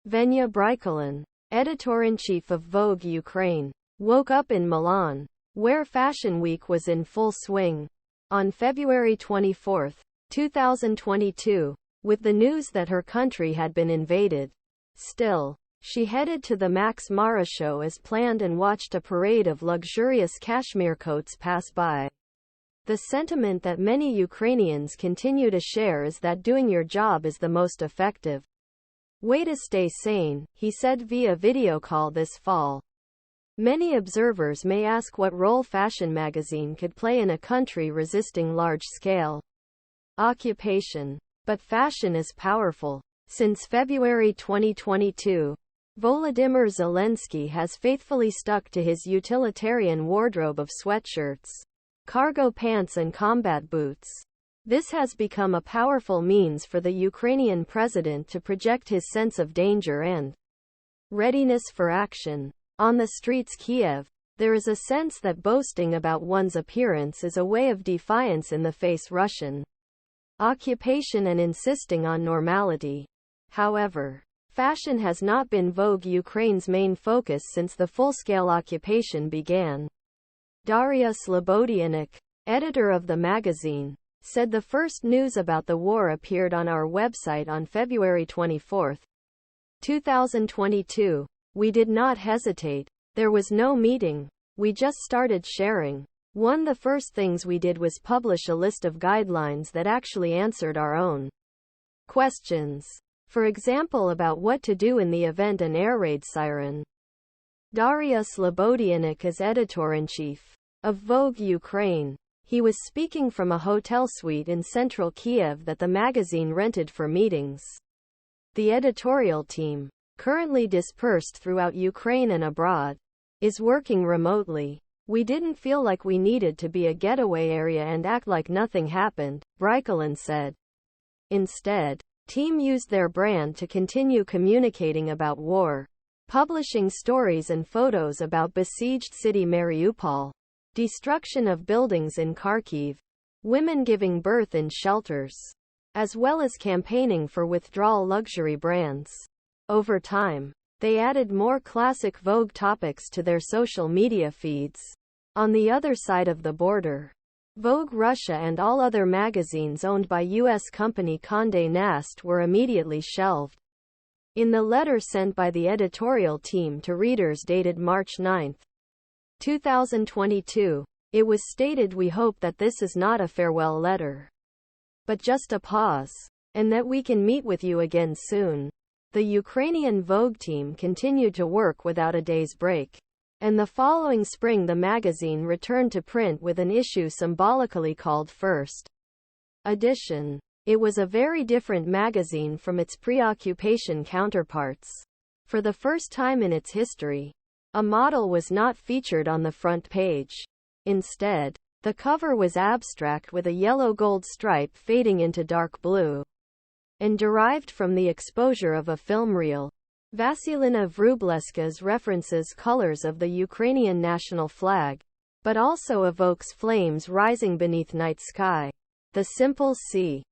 Venya Brykolin, editor-in-chief of Vogue Ukraine, woke up in Milan, where Fashion Week was in full swing, on February 24, 2022, with the news that her country had been invaded. Still, she headed to the Max Mara show as planned and watched a parade of luxurious cashmere coats pass by. The sentiment that many Ukrainians continue to share is that doing your job is the most effective way to stay sane, he said via video call this fall. Many observers may ask what role fashion magazine could play in a country resisting large-scale occupation. But fashion is powerful. Since February 2022, Volodymyr Zelensky has faithfully stuck to his utilitarian wardrobe of sweatshirts, cargo pants and combat boots. This has become a powerful means for the Ukrainian president to project his sense of danger and readiness for action. On the streets Kiev, there is a sense that boasting about one's appearance is a way of defiance in the face Russian occupation and insisting on normality. However, fashion has not been Vogue Ukraine's main focus since the full-scale occupation began. Daria Slobodianik, editor of the magazine, said the first news about the war appeared on our website on February 24, 2022. We did not hesitate. There was no meeting. We just started sharing. One of the first things we did was publish a list of guidelines that actually answered our own questions. For example, about what to do in the event an air raid siren. Daria Slobodianik is editor-in-chief of Vogue Ukraine. He was speaking from a hotel suite in central Kiev that the magazine rented for meetings. The editorial team, currently dispersed throughout Ukraine and abroad, is working remotely. We didn't feel like we needed to be a getaway area and act like nothing happened, Brykolin said. Instead, team used their brand to continue communicating about war, publishing stories and photos about besieged city Mariupol, destruction of buildings in Kharkiv, women giving birth in shelters, as well as campaigning for withdrawal luxury brands. Over time, they added more classic Vogue topics to their social media feeds. On the other side of the border, Vogue Russia and all other magazines owned by U.S. company Condé Nast were immediately shelved. In the letter sent by the editorial team to readers dated March 9, 2022, it was stated, "We hope that this is not a farewell letter, but just a pause, and that we can meet with you again soon." The Ukrainian Vogue team continued to work without a day's break, and the following spring the magazine returned to print with an issue symbolically called First Edition. It was a very different magazine from its pre-occupation counterparts. For the first time in its history, a model was not featured on the front page. Instead, the cover was abstract with a yellow-gold stripe fading into dark blue, and derived from the exposure of a film reel. Vasilina Vrubleska's references colors of the Ukrainian national flag, but also evokes flames rising beneath night sky. The simple C.